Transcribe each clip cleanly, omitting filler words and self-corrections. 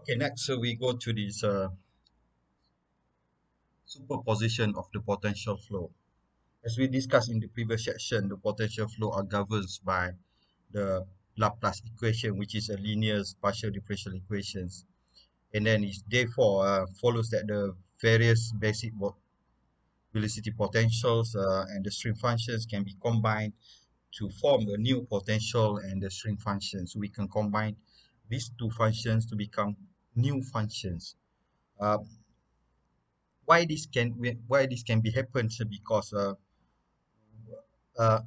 Okay, next, so we go to this superposition of the potential flow. As we discussed in the previous section, the potential flow are governed by the Laplace equation, which is a linear partial differential equations. And then it therefore follows that the various basic velocity potentials and the stream functions can be combined to form a new potential and the stream function. So we can combine these two functions to become new functions. Uh, why this can be happen? So because uh,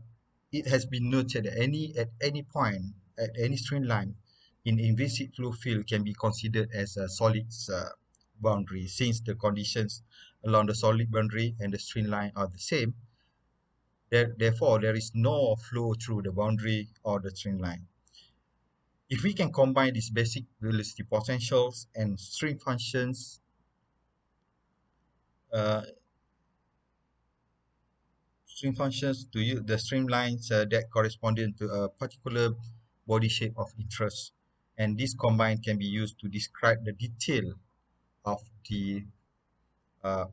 it has been noted that at any point at any stream line in inviscid flow field can be considered as a solid boundary, since the conditions along the solid boundary and the stream line are the same. Therefore, there is no flow through the boundary or the stream line. If we can combine these basic velocity potentials and stream functions, uh, to use the streamlines that corresponding to a particular body shape of interest, and this combined can be used to describe the detail of the uh,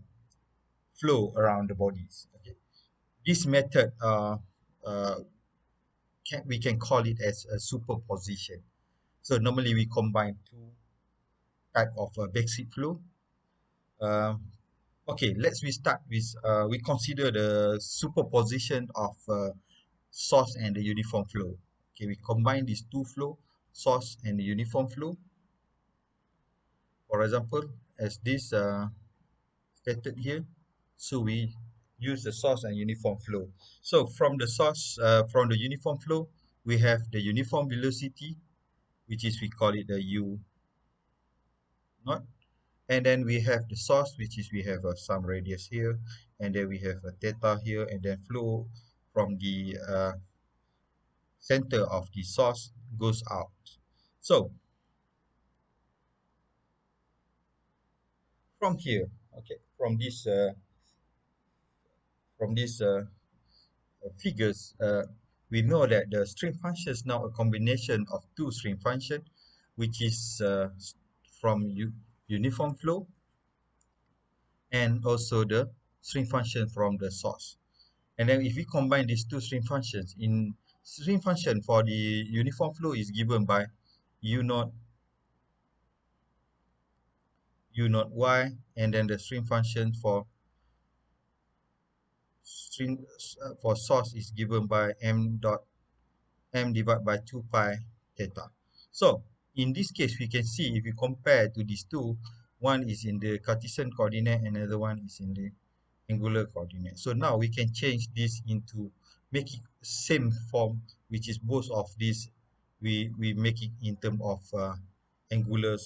flow around the bodies. Okay. This method uh, we can call it as a superposition. So normally we combine two type of basic flow. Uh, okay, let's we start with we consider the superposition of source and the uniform flow. Okay, we combine these two flow, source and the uniform flow. For example, as this stated here, so we use the source and uniform flow. So from the source, from the uniform flow, we have the uniform velocity, which is we call it the u naught, and then we have the source, which is we have some radius here, and then we have a theta here, and then flow from the center of the source goes out. So from here, okay, from these figures, we know that the stream function is now a combination of two stream function, which is from uniform flow and also the stream function from the source. And then if we combine these two stream functions, in stream function for the uniform flow is given by u naught y, and then the stream function for string for source is given by m divided by 2 pi theta. So in this case, we can see if we compare to these two, one is in the Cartesian coordinate, another one is in the angular coordinate. So now we can change this into make it same form, which is both of these we make it in term of angular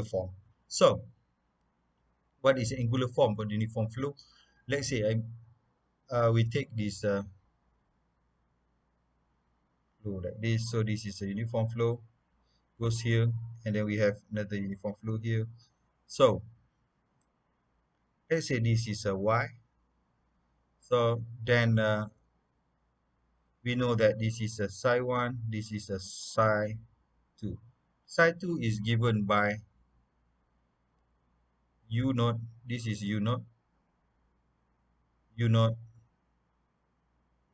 form. So what is angular form for the uniform flow? Let's say we take this flow like this. So this is a uniform flow, goes here, and then we have another uniform flow here. So let's say this is a y. So then we know that this is a psi 1, this is a psi 2. Psi 2 is given by u naught, this is u naught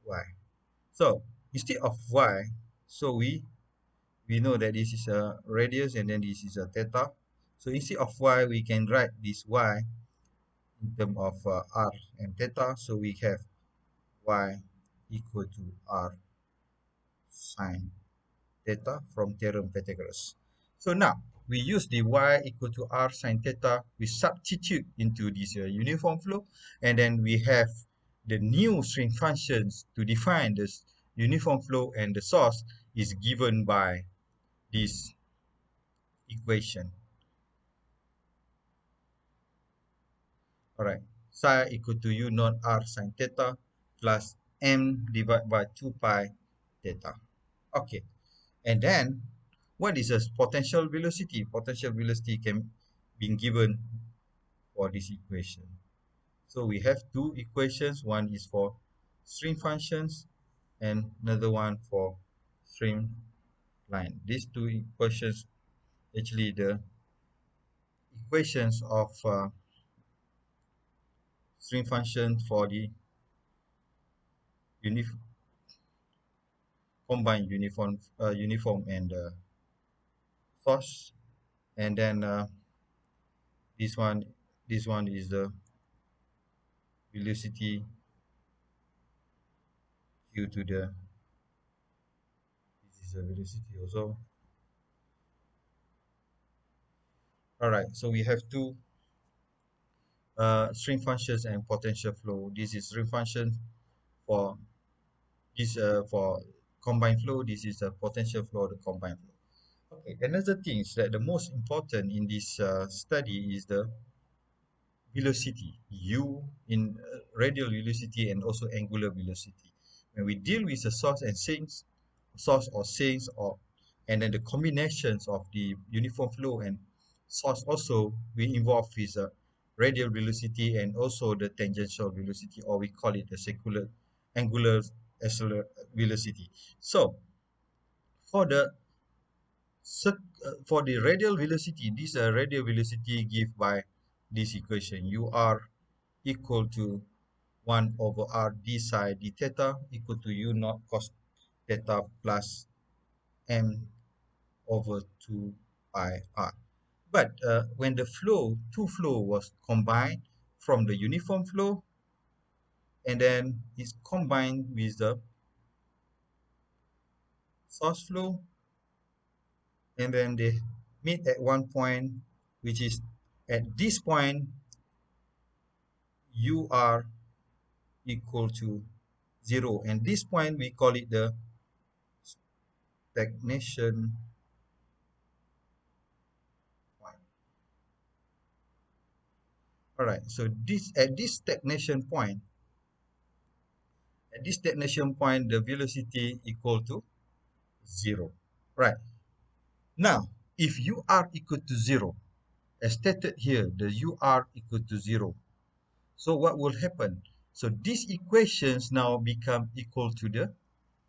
y. So instead of y, so we know that this is a radius and then this is a theta. So instead of y, we can write this y in terms of r and theta. So we have y equal to r sine theta from theorem Pythagoras. So now we use the y equal to r sine theta, we substitute into this uniform flow, and then we have the new string functions to define this uniform flow, and the source is given by this equation. All right, psi equal to u naught r sine theta plus m divided by 2 pi theta. Okay, and then what is a potential velocity? Potential velocity can be given for this equation. So we have two equations. One is for stream functions and another one for stream line. These two equations actually the equations of stream function for the unif combined uniform and source, and then this one this one is the velocity due to the this is a velocity also. All right, so we have two stream functions and potential flow. This is stream function for this for combined flow. This is a potential flow of the combined flow. Okay, another thing is that the most important in this study is the velocity u in radial velocity and also angular velocity. When we deal with the source or sinks, or and then the combinations of the uniform flow and source, also we involve with radial velocity and also the tangential velocity, or we call it the secular angular velocity. So for the for the radial velocity, this radial velocity give by this equation: u r equal to 1 over r d psi d theta equal to u naught cos theta plus m over 2 pi r. But when the two flow was combined from the uniform flow, and then is combined with the source flow, and then they meet at one point, which is at this point u r equal to 0, and this point we call it the stagnation point. All right, so at this stagnation point, the velocity equal to 0. Right. Now, if u r equal to 0, as stated here, the u r equal to 0. So what will happen? So these equations now become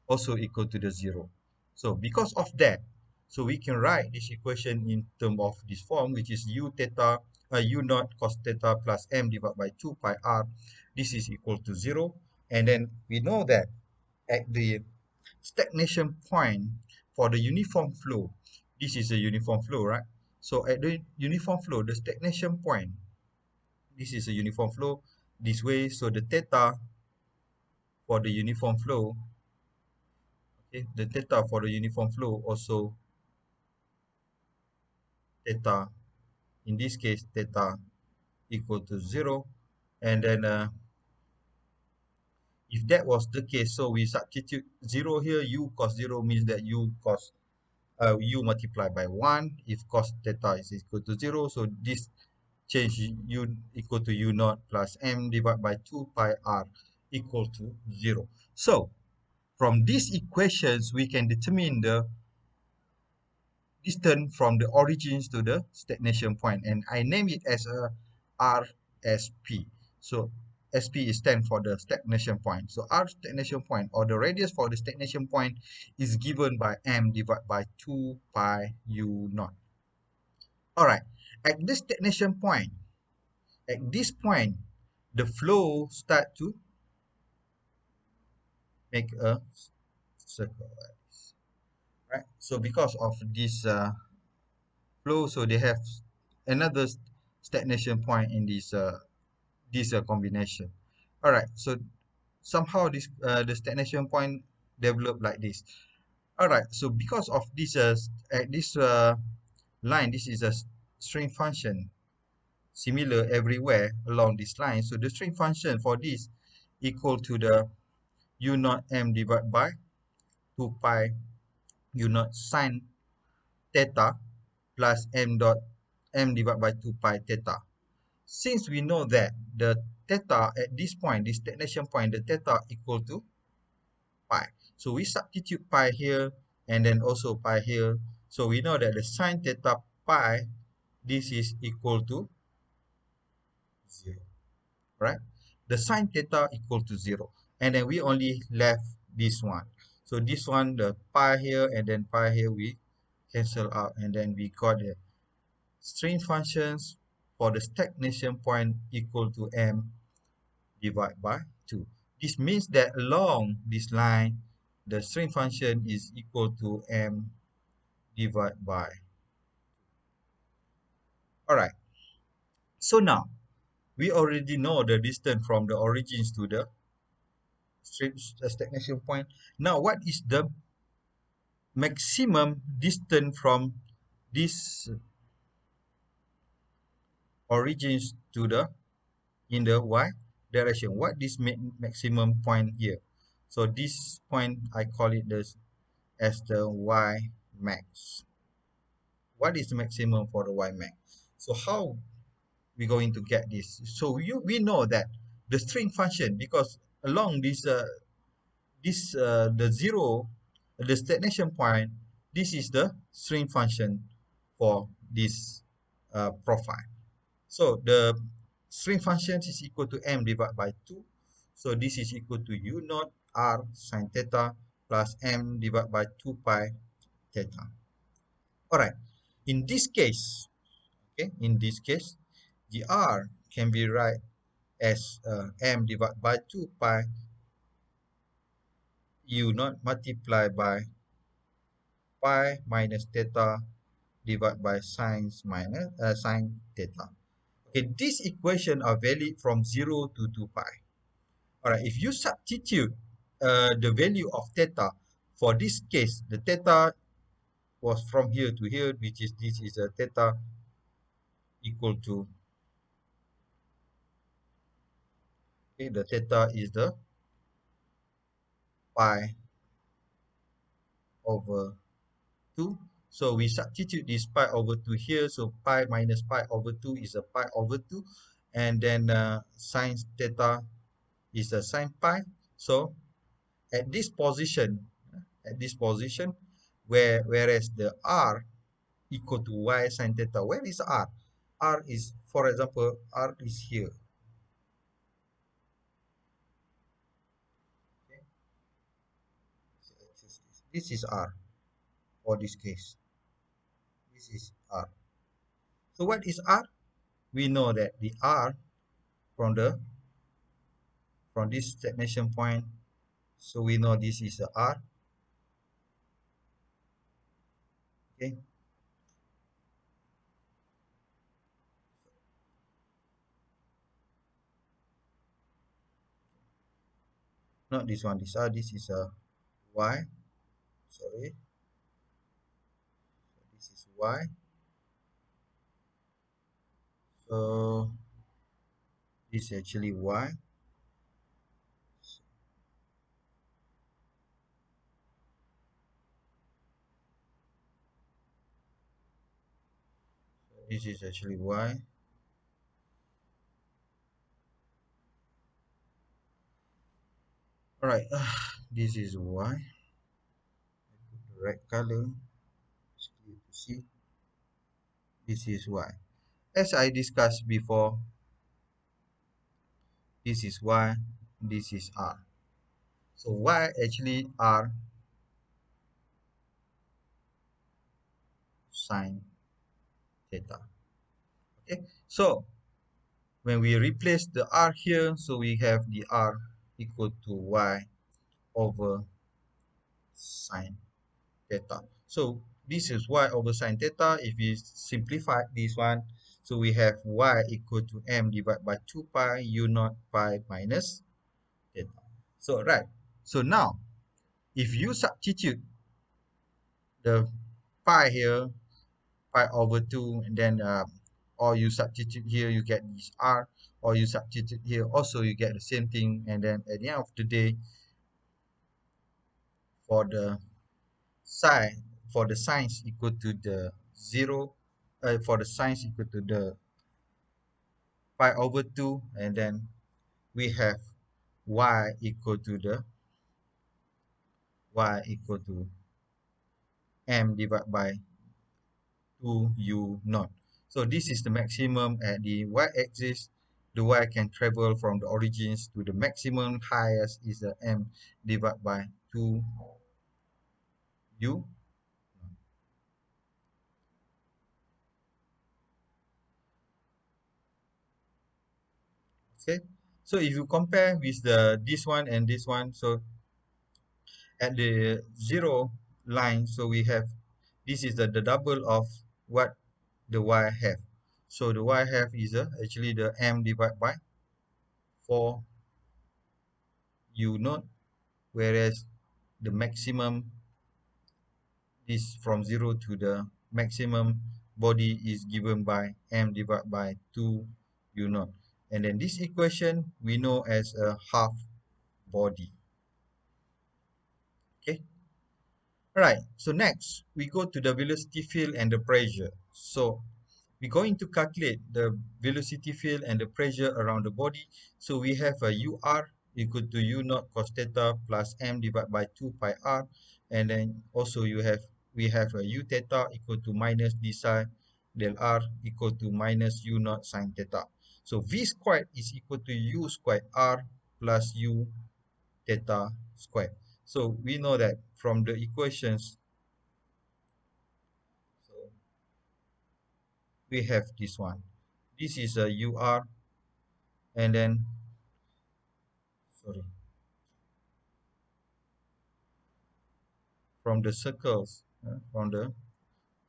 also equal to the 0. So because of that, so we can write this equation in terms of this form, which is u naught cos theta plus m divided by 2 pi r. This is equal to 0. And then we know that at the stagnation point for the uniform flow, this is a uniform flow, right? So at the uniform flow, the stagnation point, this is a uniform flow this way. So the theta for the uniform flow, okay, the theta for the uniform flow also theta, in this case theta equal to 0. And then if that was the case, so we substitute 0 here. U cos 0 means that u multiplied by 1 if cos theta is equal to 0. So this change u equal to u naught plus m divided by 2 pi r equal to 0. So from these equations, we can determine the distance from the origins to the stagnation point, and I name it as a RSP. So SP is stand for the stagnation point. So R stagnation point, or the radius for the stagnation point, is given by m divided by 2 pi u naught. All right, at this stagnation point, at this point, the flow start to make a circle, right? So because of this flow, so they have another stagnation point in this combination. All right, so somehow this the stagnation point developed like this. All right, so because of this at this line, this is a string function similar everywhere along this line. So the string function for this equal to the u naught m divided by 2 pi u naught sine theta plus m divided by 2 pi theta. Since we know that the theta at this point, this stagnation point, the theta equal to pi. So we substitute pi here and then also pi here. So we know that the sine theta pi, this is equal to 0, right? The sine theta equal to 0. And then we only left this one. So this one, the pi here and then pi here, we cancel out, and then we got the string functions for the stagnation point equal to m divided by 2. This means that along this line, the string function is equal to m divided by. All right. So now we already know the distance from the origins to the stagnation point. Now, what is the maximum distance from this origins to the in the y direction? What is maximum point here? So this point I call it this as the y max. What is the maximum for the y max? So how we going to get this? So we know that the string function, because along this the zero, the stagnation point, this is the string function for this profile. So the string function is equal to m divided by 2. So this is equal to u naught r sine theta plus m divided by 2 pi theta. All right. In this case, okay, in this case, the r can be write as m divided by 2 pi u naught multiplied by pi minus theta divided by sine minus sine theta. Okay, these equations are valid from 0 to 2 pi. All right, if you substitute the value of theta, for this case, the theta was from here to here, which is this is a theta equal to, okay, the theta is the pi over 2. So we substitute this pi over 2 here. So pi minus pi over 2 is a pi over 2. And then sine theta is a sine pi. So at this position, whereas the r equal to y sine theta, where is r? R is, for example, r is here. Okay. This is r for this case. This is r. So what is r? We know that the r from this stagnation point. So we know this is the r. Okay. Not this one. This r. This is a y. Sorry. This is y. So this is actually y. This is actually y. All right. This is y. The red color. It's clear to see. This is y. As I discussed before, this is y. This is r. So y actually r sine theta. Okay. So when we replace the r here, so we have the r equal to y over sine theta. So this is y over sine theta. If we simplify this one, so we have y equal to m divided by 2 pi u naught pi minus theta. So right. So now, if you substitute the pi here, pi over 2, and then or you substitute here, you get this r, or you substitute here, also you get the same thing. And then at the end of the day, for the sine, for the sines equal to the 0, for the sines equal to the pi over 2, and then we have y equal to the y equal to m divided by 2 u naught. So this is the maximum at the y-axis. The y can travel from the origins to the maximum highest is the m divided by 2 u. Okay, so if you compare with the this one and this one, so at the zero line, so we have this is the double of what the y have. So the y have is actually the m divided by 4 u naught, whereas the maximum is from 0 to the maximum body is given by m divided by 2 u naught. And then this equation we know as a half body. Okay. All right. So next we go to the velocity field and the pressure. So we're going to calculate the velocity field and the pressure around the body. So we have a UR equal to U naught cos theta plus M divided by 2 pi R. And then also we have a U theta equal to minus d psi del R equal to minus U naught sin theta. So V squared is equal to U squared R plus U theta squared. So we know that from the equations, so we have this one. This is a UR, and then sorry, from the circles, from the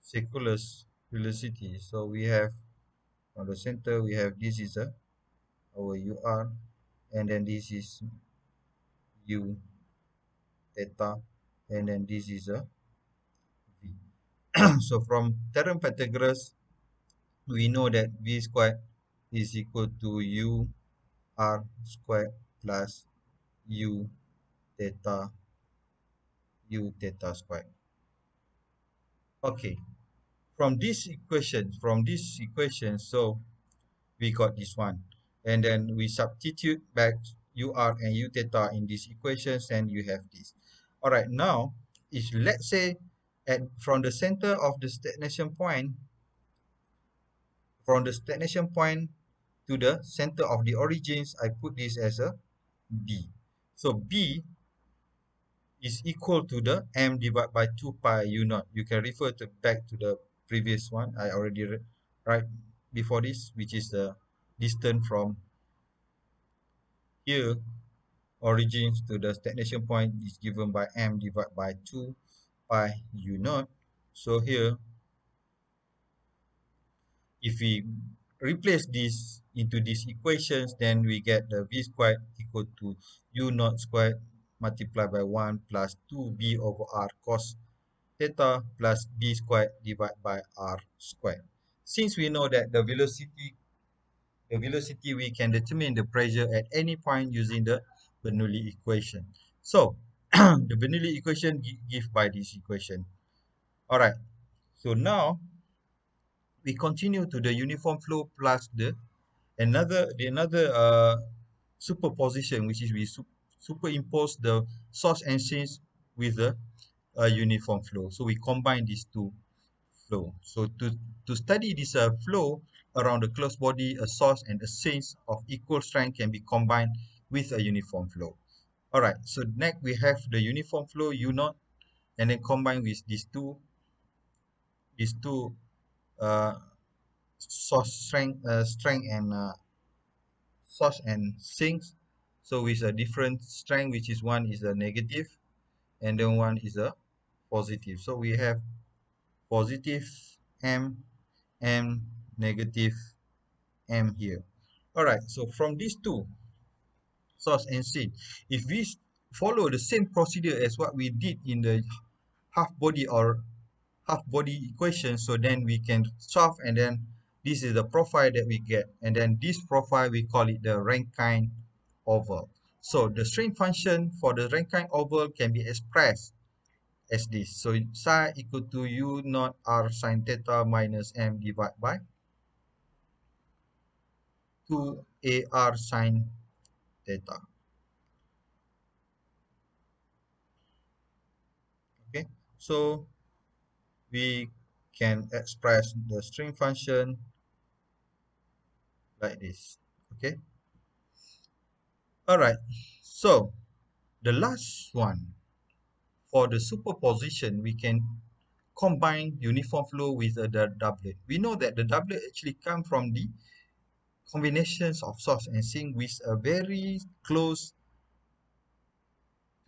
circulus velocity. So we have from the center we have this is our UR, and then this is U theta, and then this is a V. So from theorem Pythagoras we know that V squared is equal to U R squared plus U theta squared. Okay, from this equation, so we got this one, and then we substitute back UR and U theta in these equations, and you have this. All right, now if let's say from the center of the stagnation point, to the center of the origins, I put this as a B. So B is equal to the m divided by 2 pi u naught. You can refer to back to the previous one I already right before this, which is the distance from here origins to the stagnation point is given by m divided by 2 pi u naught. So here, if we replace this into these equations, then we get the v squared equal to u naught squared multiplied by 1 plus 2b over r cos theta plus b squared divided by r squared. Since we know that the velocity we can determine the pressure at any point using the Bernoulli equation. So the Bernoulli equation give by this equation. All right. So now we continue to the uniform flow plus the another superposition, which is we superimpose the source and sinks with the uniform flow. So we combine these two flow. So to study this flow around the closed body, a source and a sink of equal strength can be combined with a uniform flow. All right. So next we have the uniform flow U naught, and then combine with these two uh, source strength and source and sinks. So with a different strength, which is one is a negative and then one is a positive. So we have positive M and negative M here. All right, so from these two, source and sink, if we follow the same procedure as what we did in the half body or half body equation, so then we can solve, and then this is the profile that we get, and then this profile we call it the Rankine oval. So the strain function for the Rankine oval can be expressed as this. So psi equal to u naught r sine theta minus m divided by 2 ar sine theta. Okay, so we can express the strain function like this. Okay, all right. So the last one, for the superposition, we can combine uniform flow with the doublet. We know that the doublet actually come from the combinations of source and sink which are very close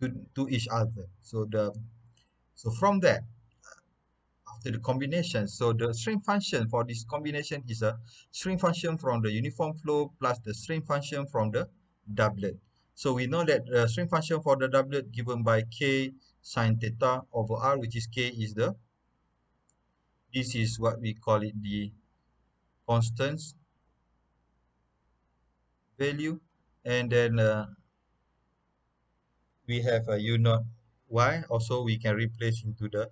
to each other. So from that, after the combination, so the string function for this combination is a string function from the uniform flow plus the string function from the doublet. So we know that the string function for the doublet given by k sine theta over r, which is k is the, this is what we call it, the constants value, and then we have a u naught y. Also we can replace into the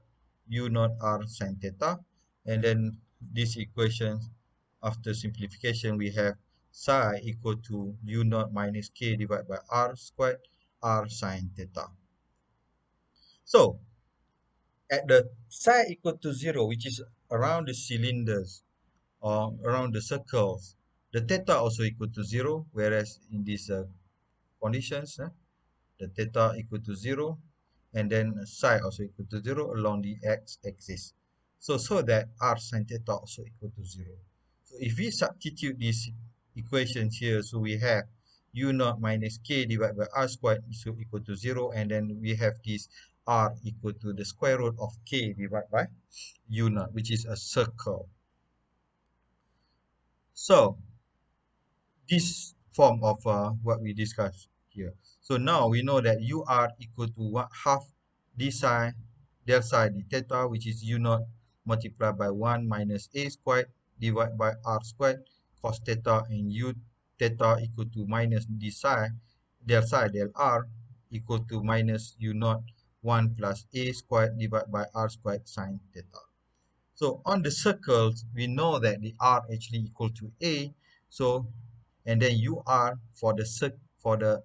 u naught r sine theta, and then this equation, after simplification, we have psi equal to u naught minus k divided by r squared r sine theta. So at the psi equal to 0, which is around the cylinders or around the circles, the theta also equal to 0, whereas in these conditions, the theta equal to 0, and then psi also equal to 0 along the x-axis. So that r sine theta also equal to 0. So if we substitute these equations here, so we have u naught minus k divided by r squared is equal to 0, and then we have this r equal to the square root of k divided by u naught, which is a circle. So this form of what we discussed here. So now we know that u r equal to half d psi del psi d theta, which is u naught multiplied by 1 minus a squared divided by r squared cos theta, and u theta equal to minus d psi del r equal to minus u naught 1 plus a squared divided by r squared sine theta. So on the circles, we know that the r actually equal to a. So, and then ur for the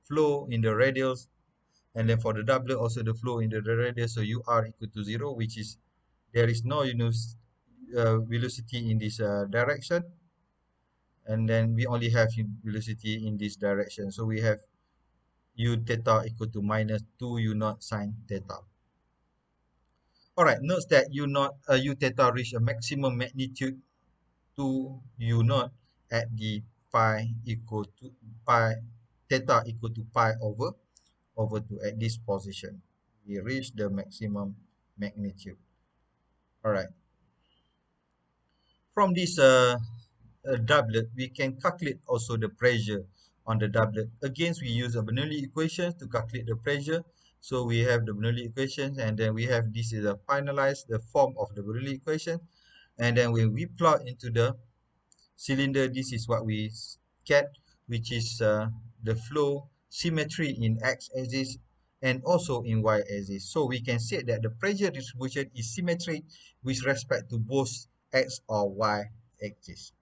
flow in the radius, and then for the doublet also the flow in the radius. So ur equal to 0, which is, there is no velocity in this direction, and then we only have velocity in this direction. So we have u theta equal to minus 2 u naught sine theta. All right, note that u theta reach a maximum magnitude to u naught at the pi equal to pi theta equal to pi over 2 at this position. We reach the maximum magnitude. All right. From this doublet, we can calculate also the pressure on the doublet. Again, we use a Bernoulli equation to calculate the pressure. So we have the Bernoulli equations, and then we have, this is a finalized the form of the Bernoulli equation. And then when we plot into the cylinder, this is what we get, which is the flow symmetry in x-axis and also in y-axis. So we can say that the pressure distribution is symmetric with respect to both x or y-axis.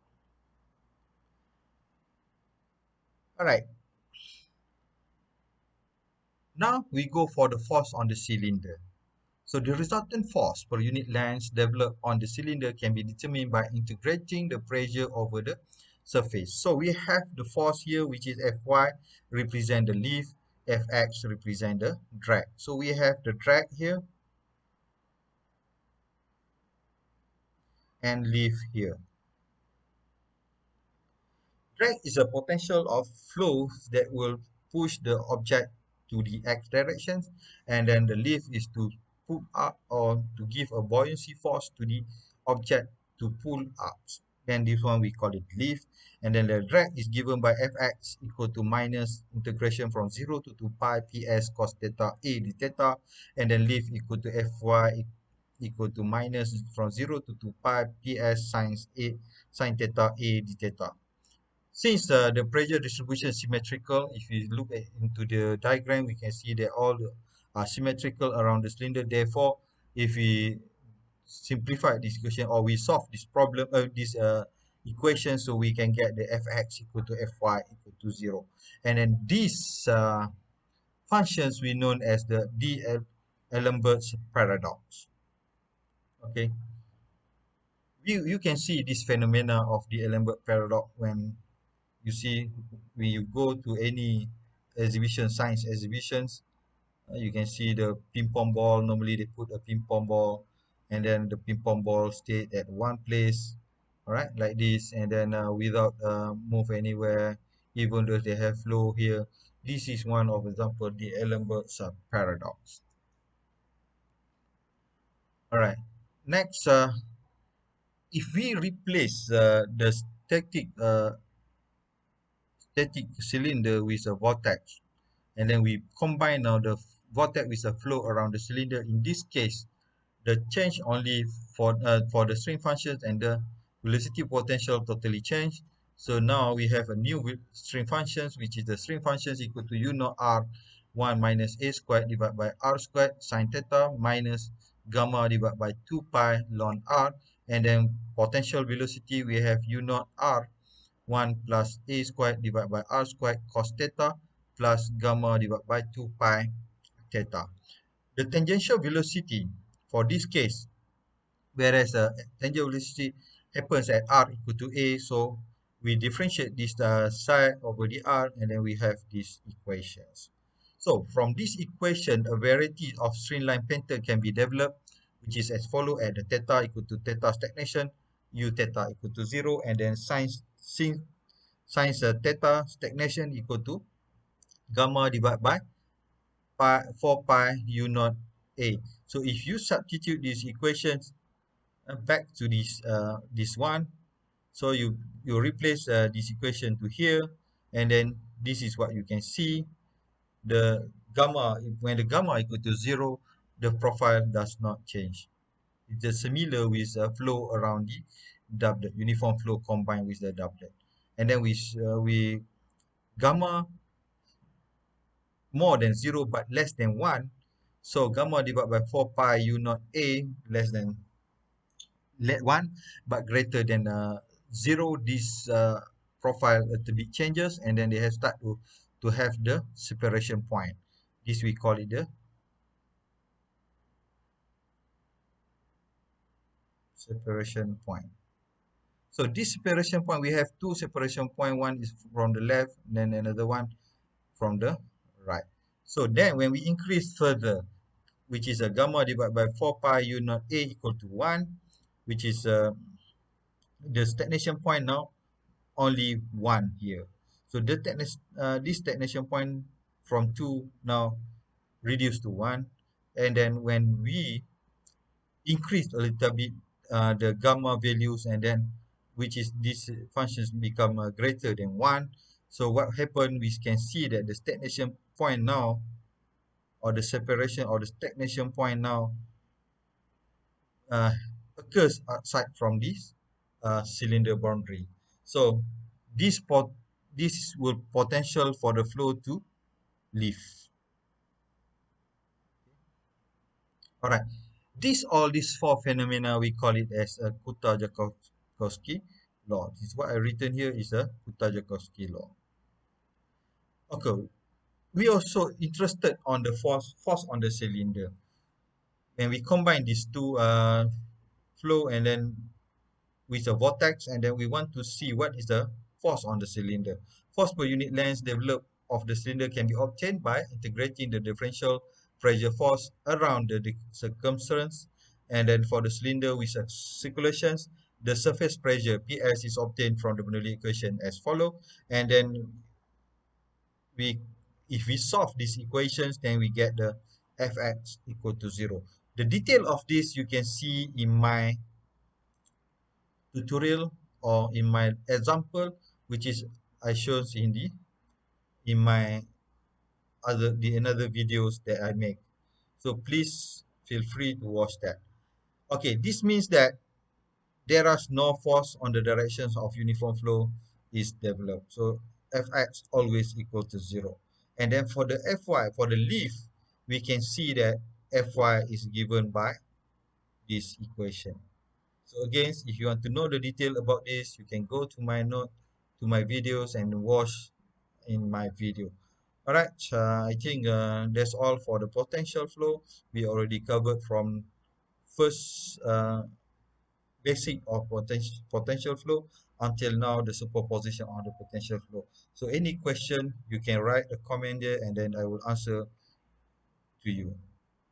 All right. Now we go for the force on the cylinder. So the resultant force per unit length developed on the cylinder can be determined by integrating the pressure over the surface. So we have the force here, which is Fy represent the lift, Fx represent the drag. So we have the drag here and lift here. Drag is a potential of flow that will push the object to the x direction, and then the lift is to pull up or to give a buoyancy force to the object to pull up. Then this one we call it lift, and then the drag is given by Fx equal to minus integration from 0 to 2 pi ps cos theta a d theta, and then lift equal to Fy equal to minus from 0 to 2 pi ps sine theta a d theta. Since the pressure distribution is symmetrical, if we look into the diagram, we can see that all are symmetrical around the cylinder. Therefore, if we simplify this equation or we solve this problem, this equation, so we can get the Fx equal to Fy equal to 0. And then these functions we known as the D'Alembert's paradox. Okay, you can see this phenomena of the D'Alembert paradox when you see, when you go to any exhibition, science exhibitions, you can see the ping pong ball. Normally they put a ping pong ball, and then the ping pong ball stay at one place. all right, like this, and then without move anywhere, even though they have flow here. This is one of example the Ellenberg's paradox. All right, next, if we replace the static cylinder with a vortex, and then we combine now the vortex with a flow around the cylinder, in this case the change only for the string functions, and the velocity potential totally change. So now we have a new string functions, which is the string functions equal to u naught r 1 minus a squared divided by r squared sine theta minus gamma divided by 2 pi ln r, and then potential velocity we have u naught r 1 plus a squared divided by r squared cos theta plus gamma divided by 2 pi theta. The tangential velocity for this case, whereas tangential velocity happens at r equal to a, so we differentiate this psi over the r, and then we have these equations. So from this equation, a variety of streamline pattern can be developed, which is as follow: at the theta equal to theta stagnation, u theta equal to 0, and then since theta stagnation equal to gamma divided by 4 pi u naught a. So if you substitute these equations back to this one, so you replace this equation to here, and then this is what you can see. The gamma, when the gamma equal to 0, the profile does not change. It's just similar with flow around the doublet, uniform flow combined with the doublet. And then we gamma more than 0 but less than 1, so gamma divided by 4 pi u naught a less than 1 but greater than 0, this profile a little bit changes, and then they have start to have the separation point. This we call it the separation point. So this separation point, we have two separation point. One is from the left, then another one from the right. So then when we increase further, which is a gamma divided by 4 pi u naught a equal to 1, which is the stagnation point now only 1 here. So this stagnation point from 2 now reduced to 1, and then when we increase a little bit the gamma values, and then which is these functions become greater than 1, so what happened, we can see that the stagnation point now, or the separation or the stagnation point now uh, occurs outside from this cylinder boundary. So this this will potential for the flow to leave. All right. These four phenomena, we call it as a Kutta-Joukowski law. This is what I written here is a Kutta-Joukowski law. Okay. We also interested on the force on the cylinder. When we combine these two flow and then with a vortex, and then we want to see what is the force on the cylinder. Force per unit length developed of the cylinder can be obtained by integrating the differential pressure force around the circumference, and then for the cylinder with circulations, the surface pressure PS is obtained from the Bernoulli equation as follow. And then we if we solve these equations, then we get the Fx equal to 0. The detail of this you can see in my tutorial or in my example, which is I shows in my another videos that I make. So please feel free to watch that. Okay, this means that there is no force on the directions of uniform flow is developed. So Fx always equal to 0. And then for the Fy, for the leaf, we can see that Fy is given by this equation. So again, if you want to know the detail about this, you can go to my note, to my videos, and watch in my video. All right, I think that's all for the potential flow. We already covered from first basic of potential flow until now the superposition on the potential flow. So any question, you can write a comment there, and then I will answer to you.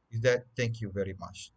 With that, thank you very much.